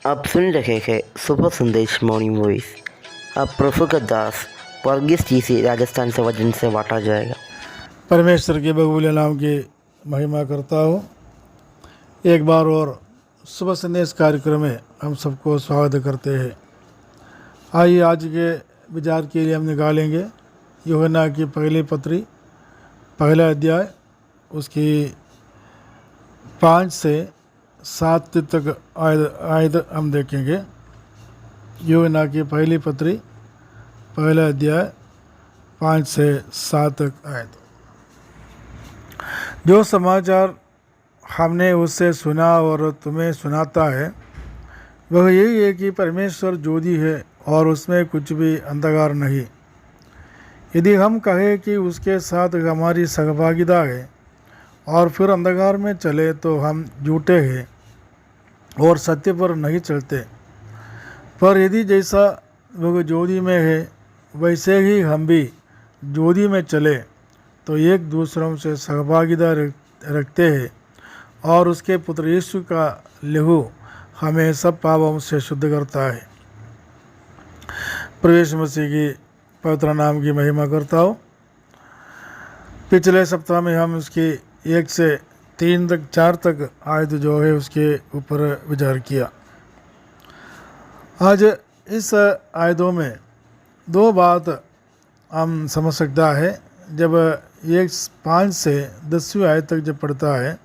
आप सुन रहे हैं सुबह संदेश मॉर्निंग वॉइस। अब प्रफुल्ल दास वर्गीस जी से राजस्थान से वचन से बांटा जाएगा। परमेश्वर के बकबूल नाम की महिमा करता हूँ। एक बार और सुबह संदेश कार्यक्रम में हम सबको स्वागत करते हैं। आइए आज के विचार के लिए हम निकालेंगे यूहन्ना की पहली पत्री पहला अध्याय उसकी 5 से 7 तक आयत हम देखेंगे। यूहन्ना की पहली पत्री पहला अध्याय 5 से 7 तक आयत। जो समाचार हमने उससे सुना और तुम्हें सुनाता है वह यही है कि परमेश्वर ज्योति है और उसमें कुछ भी अंधकार नहीं। यदि हम कहें कि उसके साथ हमारी सहभागिता है और फिर अंधकार में चले तो हम झूठे हैं और सत्य पर नहीं चलते। पर यदि जैसा वह ज्योति में है वैसे ही हम भी ज्योति में चले तो एक दूसरों से सहभागिता रखते हैं और उसके पुत्र यीशु का लहू हमें सब पापों से शुद्ध करता है। प्रभु मसीह की पवित्र नाम की महिमा करता हूँ। पिछले सप्ताह में हम उसकी 1 से 3 तक 4 तक आयत जो है उसके ऊपर विचार किया। आज इस आयतों में 2 बात हम समझ सकता है। जब 5 से 10वीं आयत तक जब पढ़ता है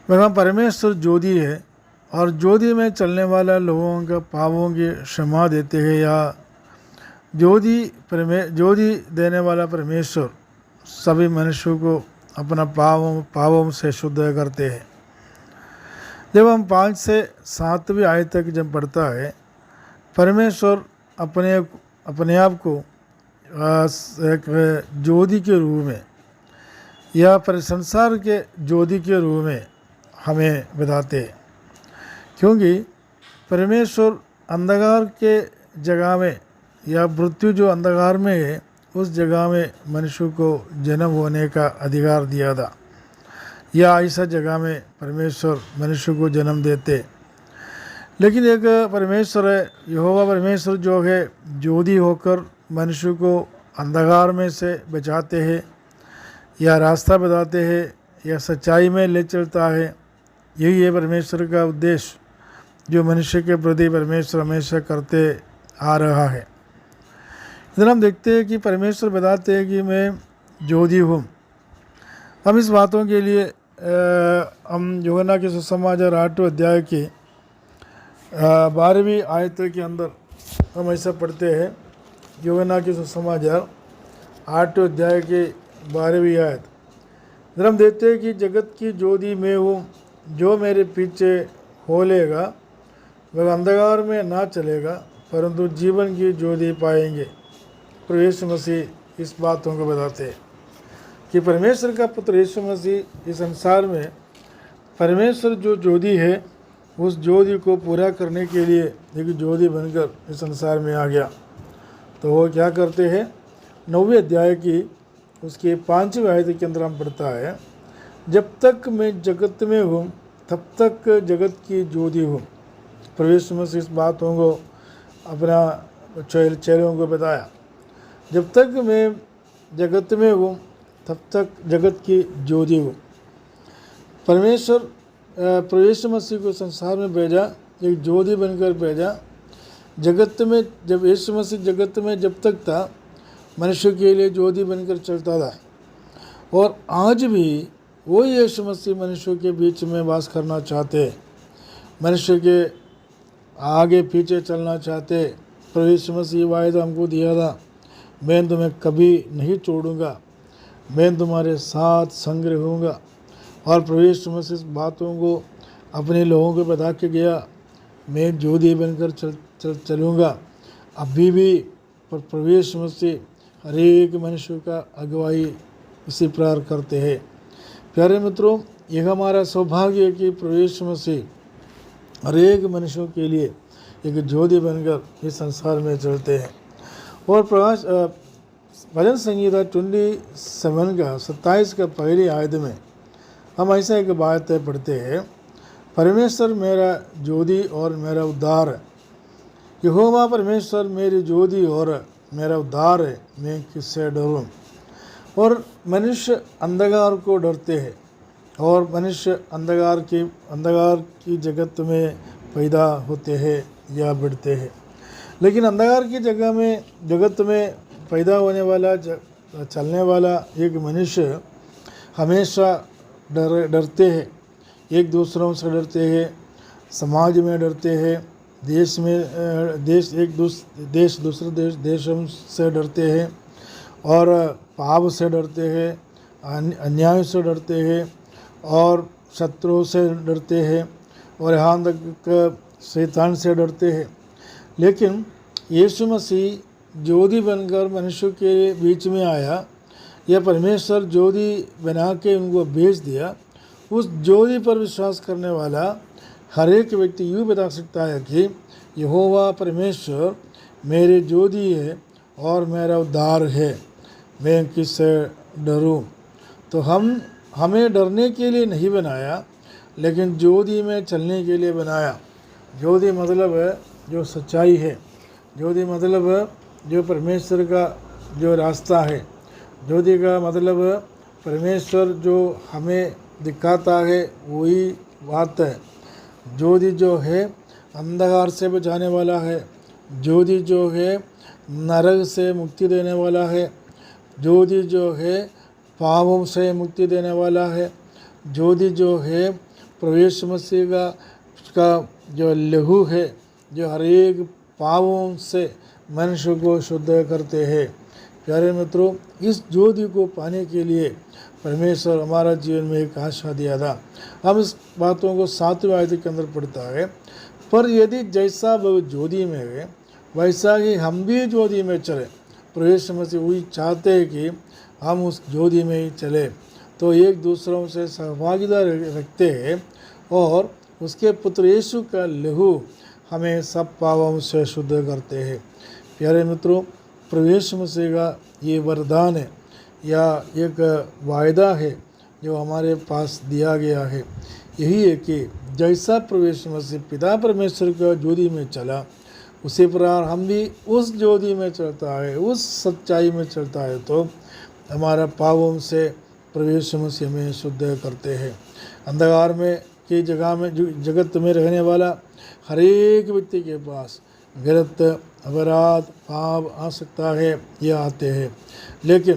वह परमेश्वर ज्योति है और ज्योति में चलने वाला लोगों का पापों की क्षमा देते हैं या ज्योति देने वाला परमेश्वर सभी मनुष्यों को अपना पापों से शुद्ध करते हैं। जब हम 5 से 7वीं आयत तक जब पढ़ता है परमेश्वर अपने आप को एक ज्योति के रूप में या संसार के ज्योति के रूप में हमें बताते हैं, क्योंकि परमेश्वर अंधकार के जगह में या मृत्यु जो अंधकार में है उस जगह में मनुष्य को जन्म होने का अधिकार दिया था, या ऐसा जगह में परमेश्वर मनुष्य को जन्म देते। लेकिन एक परमेश्वर है यहोवा परमेश्वर जो है ज्योति होकर मनुष्य को अंधकार में से बचाते हैं या रास्ता बताते हैं या सच्चाई में ले चलता है। यही है परमेश्वर का उद्देश्य जो मनुष्य के प्रति परमेश्वर हमेशा करते आ रहा है। इधर हम देखते हैं कि परमेश्वर बताते हैं कि मैं ज्योति हूँ। हम इस बातों के लिए हम यूहन्ना के सुसमाचार 8वें अध्याय की 12वीं आयत के अंदर हम ऐसा पढ़ते हैं। यूहन्ना के सुसमाचार 8वें अध्याय की 12वीं आयत। इधर हम देखते हैं कि जगत की ज्योति मैं हूँ, जो मेरे पीछे हो लेगा वह अंधकार में ना चलेगा परंतु जीवन की ज्योति पाएंगे। प्रभु यीशु मसीह इस बातों को बताते हैं कि परमेश्वर का पुत्र यीशु मसीह इस संसार में परमेश्वर जो ज्योति है उस ज्योति को पूरा करने के लिए एक ज्योति बनकर इस संसार में आ गया। तो वो क्या करते हैं? 9वें अध्याय की उसके 5वें आयत के अंदर हम पढ़ता है, जब तक मैं जगत में हूँ तब तक जगत की ज्योति हूँ। प्रभु यीशु मसीह इस बातों को अपना चेलों को बताया, जब तक मैं जगत में हूँ तब तक जगत की ज्योति हूँ। परमेश्वर प्रभु यीशु मसीह को संसार में भेजा, एक ज्योति बनकर भेजा जगत में। जब यीशु मसीह जगत में जब तक था मनुष्य के लिए ज्योति बनकर चलता था, और आज भी वो यीशु मसीह मनुष्यों के बीच में वास करना चाहते, मनुष्य के आगे पीछे चलना चाहते। प्रभु यीशु मसीह वायदा हमको दिया था, मैं तुम्हें कभी नहीं छोड़ूंगा, मैं तुम्हारे साथ संग रहूँगा। और प्रभु यीशु मसीह इस बातों को अपने लोगों को बता के गया, मैं ज्योति बनकर चलूँगा। अभी भी प्रभु यीशु मसीह हर एक मनुष्य का अगुवाई इसी प्रकार करते हैं। प्यारे मित्रों, यह हमारा सौभाग्य है कि प्रभु यीशु मसीह हर एक मनुष्यों के लिए एक ज्योति बनकर इस संसार में चलते हैं। और भजन संगीता 27 का 27 का पहली आयत में हम ऐसा एक बात पढ़ते हैं, परमेश्वर मेरा ज्योति और मेरा उद्धार है। यहोवा परमेश्वर मेरी ज्योति और मेरा उद्धार है, मैं किससे डरूं। और मनुष्य अंधकार को डरते हैं और मनुष्य अंधकार की जगत में पैदा होते हैं या बढ़ते हैं। लेकिन अंधकार की जगत में पैदा होने वाला चलने वाला एक मनुष्य हमेशा डरते हैं, एक दूसरों से डरते हैं, समाज में डरते हैं, दूसरे देशों से डरते हैं और पाप से डरते हैं, अन्याय से डरते हैं और शत्रुओं से डरते हैं और यहाँ तक शैतान से डरते हैं। लेकिन यीशु मसीह ज्योति बनकर मनुष्य के बीच में आया, यह परमेश्वर ज्योति बना के उनको भेज दिया। उस ज्योति पर विश्वास करने वाला हर एक व्यक्ति यूँ बता सकता है कि यहोवा परमेश्वर मेरे ज्योति है और मेरा उद्धार है, मैं किससे डरूं। तो हमें डरने के लिए नहीं बनाया, लेकिन ज्योति में चलने के लिए बनाया। ज्योति मतलब है जो सच्चाई है, ज्योति मतलब है जो परमेश्वर का जो रास्ता है, ज्योति का मतलब परमेश्वर जो हमें दिखाता है वही बात है। ज्योति जो है अंधकार से बचाने वाला है, ज्योति जो है नरक से मुक्ति देने वाला है, ज्योति जो है पापों से मुक्ति देने वाला है, ज्योति जो है प्रवेश मसीह का जो लहू है जो हर एक पापों से मनुष्य को शुद्ध करते हैं। प्यारे मित्रों, इस ज्योति को पाने के लिए परमेश्वर हमारा जीवन में एक आशा दिया था। हम इस बातों को 7वें आयत के अंदर पढ़ता है, पर यदि जैसा वो ज्योति में है वैसा ही हम भी ज्योति में चले। प्रवेश मसीह वही चाहते हैं कि हम उस ज्योति में ही चले, तो एक दूसरों से सहभागिता रखते हैं और उसके पुत्र यीशु का लहू हमें सब पापों से शुद्ध करते हैं। प्यारे मित्रों, प्रवेश मसीह का ये वरदान है या एक वायदा है जो हमारे पास दिया गया है। यही है कि जैसा प्रवेश मसीह पिता परमेश्वर का ज्योति में चला, उसी प्रकार हम भी उस ज्योति में चलता है, उस सच्चाई में चलता है, तो हमारा पापों से प्रवेश मसीह में शुद्ध करते हैं। अंधकार में की जगत में रहने वाला हर एक व्यक्ति के पास गलत अपराध पाप आ सकता है या आते हैं, लेकिन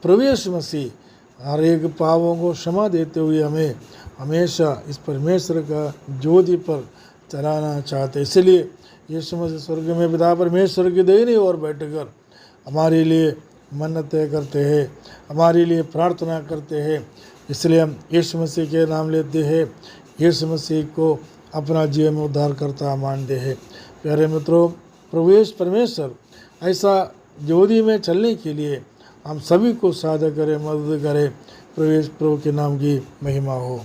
प्रवेश मसीह हर एक पापों को क्षमा देते हुए हमें हमेशा इस परमेश्वर का ज्योति पर चलाना चाहते। इसलिए यीशु मसीह स्वर्ग में पिता परमेश्वर की दाहिनी ओर बैठकर हमारे लिए मन्नतें करते हैं, हमारे लिए प्रार्थना करते हैं। इसलिए हम यीशु मसीह के नाम लेते हैं, यीशु मसीह को अपना जीवन में उद्धार करता मानते हैं। प्यारे मित्रों, परमेश्वर ऐसा ज्योति में चलने के लिए हम सभी को साझा करें, मदद करें। प्रभु के नाम की महिमा हो।